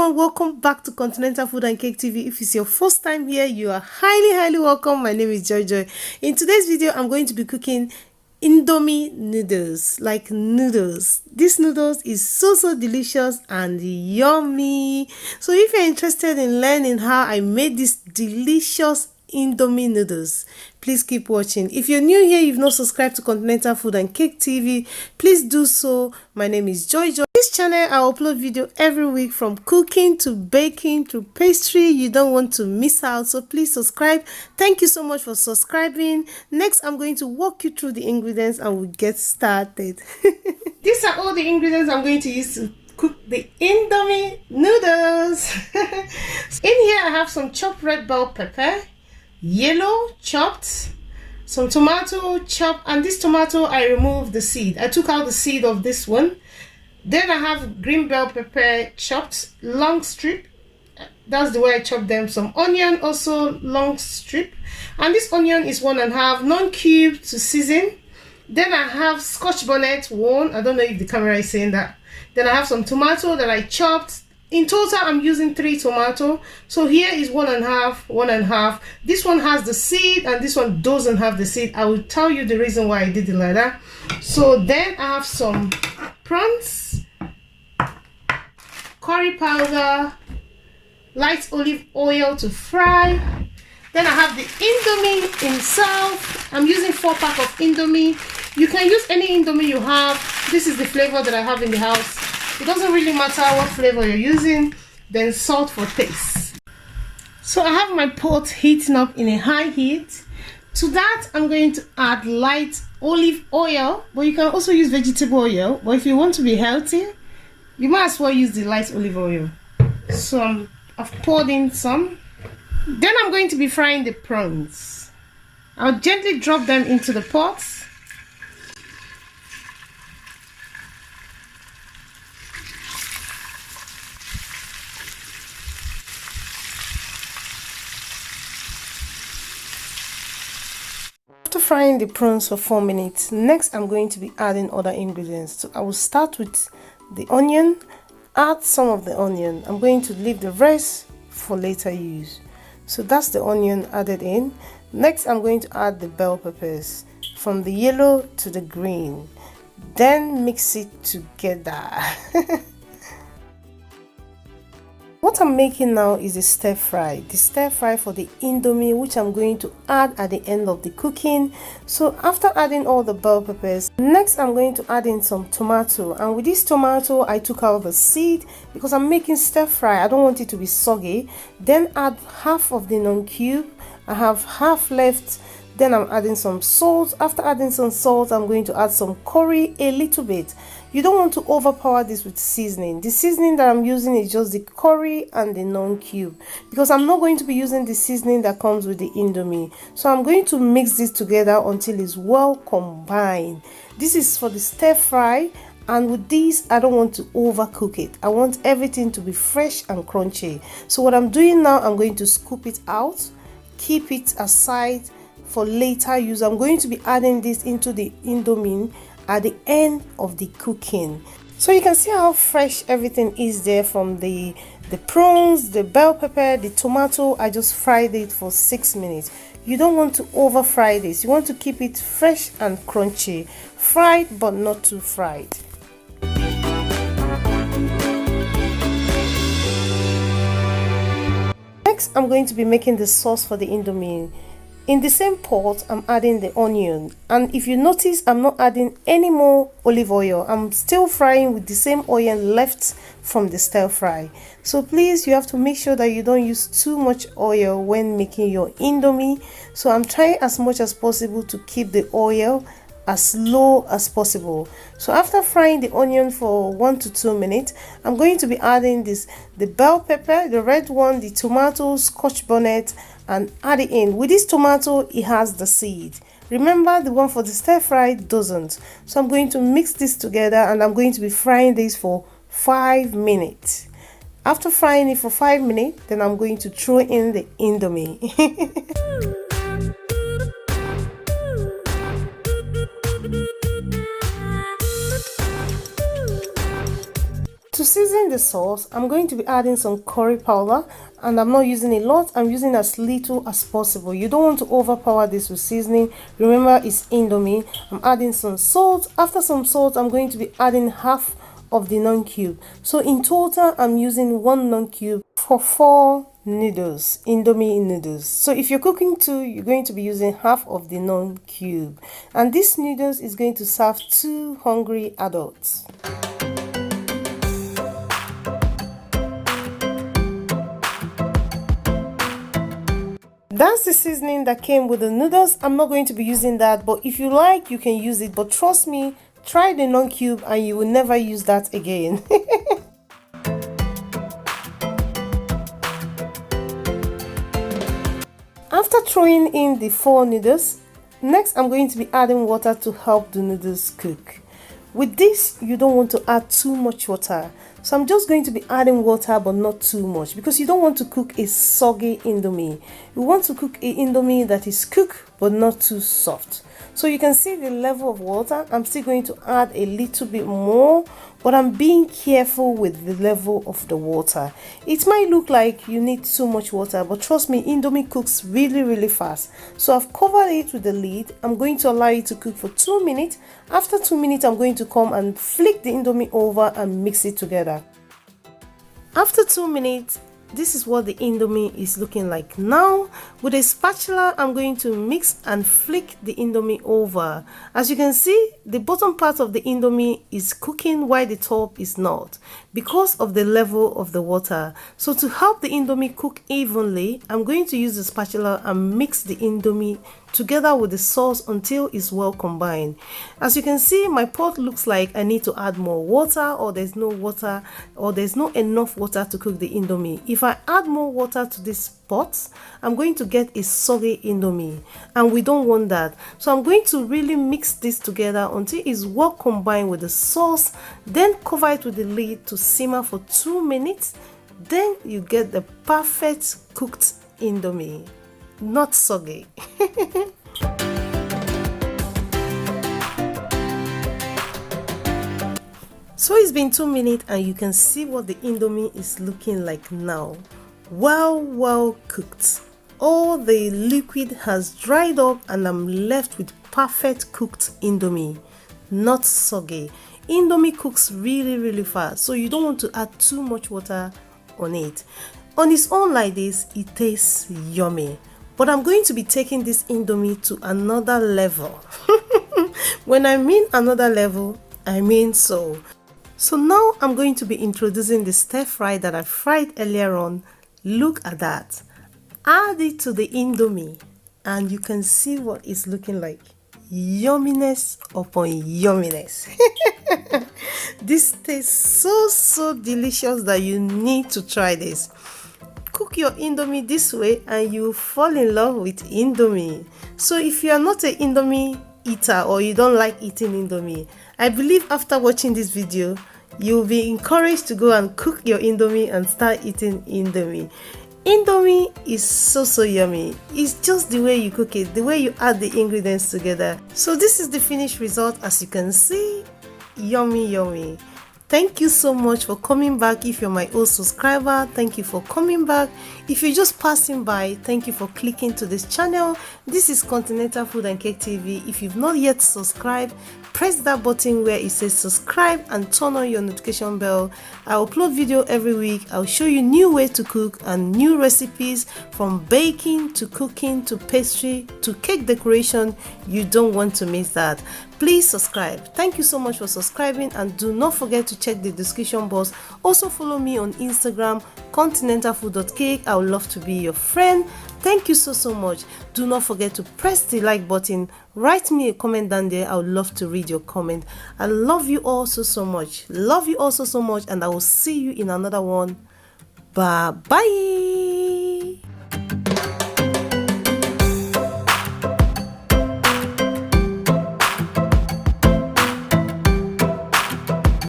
everyone, welcome back to Continental Food and Cake TV. If it's your first time here, you are highly welcome. My name is Joy. In today's video, I'm going to be cooking Indomie noodles, like noodles. This noodles is so delicious and yummy. So if you're interested in learning how I made this delicious Indomie noodles, please keep watching. If you're new here, you've not subscribed to Continental Food and Cake TV, please do so. My name is Joy. This channel, I upload video every week, from cooking to baking to pastry. You don't want to miss out, so please subscribe. Thank you so much for subscribing. Next, I'm going to walk you through the ingredients and we'll get started. These are all the ingredients I'm going to use to cook the Indomie noodles. In here, I have some chopped red bell pepper, yellow chopped, some tomato chopped, and this tomato I removed the seed. I took out the seed of this one. Then I have green bell pepper chopped, long strip. That's the way I chop them. Some onion, also long strip, and this onion is 1.5, non-cube to season. Then I have scotch bonnet 1. I don't know if the camera is saying that. Then I have some tomato that I chopped. In total, I'm using 3 tomato. So here is 1.5. This one has the seed and this one doesn't have the seed. I will tell you the reason why I did it like that. So then I have some prawns, curry powder, light olive oil to fry. Then I have the Indomie itself. I'm using 4-pack of Indomie. You can use any Indomie you have. This is the flavor that I have in the house. It doesn't really matter what flavor you're using. Then salt for taste. So I have my pot heating up in a high heat. To that, I'm going to add light olive oil, but you can also use vegetable oil. But if you want to be healthy, you might as well use the light olive oil. So I've poured in some. Then I'm going to be frying the prawns. I'll gently drop them into the pot. After frying the prawns for 4 minutes, next I'm going to be adding other ingredients. So I will start with the onion. Add some of the onion. I'm going to leave the rest for later use. So that's the onion added in. Next, I'm going to add the bell peppers, from the yellow to the green. Then mix it together. What I'm making now is a stir fry. The stir fry for the Indomie, which I'm going to add at the end of the cooking. So after adding all the bell peppers, next I'm going to add in some tomato. And with this tomato, I took out the seed because I'm making stir fry. I don't want it to be soggy. Then add half of the non-cube. I have half left. Then I'm adding some salt. After adding some salt, I'm going to add some curry, a little bit. You don't want to overpower this with seasoning. The seasoning that I'm using is just the curry and the non-cube, because I'm not going to be using the seasoning that comes with the Indomie. So I'm going to mix this together until it's well combined. This is for the stir fry, and with this, I don't want to overcook it. I want everything to be fresh and crunchy. So what I'm doing now, I'm going to scoop it out, keep it aside for later use. I'm going to be adding this into the Indomie at the end of the cooking. So you can see how fresh everything is there, from the prawns, the bell pepper, the tomato. I just fried it for 6 minutes. You don't want to over fry this. You want to keep it fresh and crunchy, fried but not too fried. Next, I'm going to be making the sauce for the Indomie. In the same pot, I'm adding the onion, and if you notice, I'm not adding any more olive oil. I'm still frying with the same oil left from the stir fry. So please, you have to make sure that you don't use too much oil when making your Indomie. So I'm trying as much as possible to keep the oil as low as possible. So after frying the onion for 1 to 2 minutes, I'm going to be adding the bell pepper, the red one, the tomato, scotch bonnet, and add it in. With this tomato, it has the seed. Remember, the one for the stir fry doesn't. So I'm going to mix this together, and I'm going to be frying this for 5 minutes. After frying it for 5 minutes, then I'm going to throw in the Indomie. to season the sauce, I'm going to be adding some curry powder, and I'm not using a lot. I'm using as little as possible. You don't want to overpower this with seasoning. Remember, it's Indomie. I'm adding some salt. After some salt, I'm going to be adding half of the non cube. So in total, I'm using 1 non cube for 4 noodles, Indomie noodles. So if you're cooking 2, you're going to be using half of the non cube, and this noodles is going to serve 2 hungry adults. That's the seasoning that came with the noodles. I'm not going to be using that, but if you like, you can use it. But trust me, try the non cube and you will never use that again. After throwing in the 4 noodles, next I'm going to be adding water to help the noodles cook. With this, you don't want to add too much water. So I'm just going to be adding water, but not too much, because you don't want to cook a soggy Indomie. You want to cook a Indomie that is cooked but not too soft. So you can see the level of water. I'm still going to add a little bit more, but I'm being careful with the level of the water. It might look like you need so much water, but trust me, Indomie cooks really fast. So I've covered it with the lid. I'm going to allow it to cook for 2 minutes. After 2 minutes, I'm going to come and flick the Indomie over and mix it together. After 2 minutes, this is what the Indomie is looking like now. With a spatula, I'm going to mix and flick the Indomie over. As you can see, the bottom part of the Indomie is cooking while the top is not, because of the level of the water. So to help the Indomie cook evenly, I'm going to use the spatula and mix the Indomie together with the sauce until it's well combined. As you can see, my pot looks like I need to add more water, or there's no water, or there's not enough water to cook the Indomie. If I add more water to this pot, I'm going to get a soggy Indomie, and we don't want that. So I'm going to really mix this together until it's well combined with the sauce, then cover it with the lid to simmer for 2 minutes. Then you get the perfect cooked Indomie, not soggy. So it's been 2 minutes and you can see what the Indomie is looking like now. Well cooked. All the liquid has dried up and I'm left with perfect cooked Indomie, not soggy. Indomie cooks really fast, so you don't want to add too much water on it. On its own like this, it tastes yummy. But I'm going to be taking this Indomie to another level. When I mean another level, I mean so. So now I'm going to be introducing the stir fry that I fried earlier on. Look at that. Add it to the Indomie and you can see what it's looking like. Yumminess upon yumminess. This tastes so delicious that you need to try this. Cook your Indomie this way and you fall in love with Indomie. So if you are not an Indomie eater or you don't like eating Indomie, I believe after watching this video, you'll be encouraged to go and cook your Indomie and start eating Indomie. Indomie is so yummy. It's just the way you cook it, the way you add the ingredients together. So this is the finished result. As you can see, yummy. Thank you so much for coming back. If you're my old subscriber, thank you for coming back. If you're just passing by, thank you for clicking to this channel. This is Continental Food and Cake TV. If you've not yet subscribed, press that button where it says subscribe and turn on your notification bell. I upload video every week. I'll show you new ways to cook and new recipes, from baking to cooking to pastry to cake decoration. You don't want to miss that. Please subscribe. Thank you so much for subscribing, and do not forget to check the description box. Also follow me on Instagram, continentalfood.cake. I would love to be your friend. Thank you so much. Do not forget to press the like button. Write me a comment down there. I would love to read your comment. I love you all so much. Love you also so much, and I will see you in another one. Bye.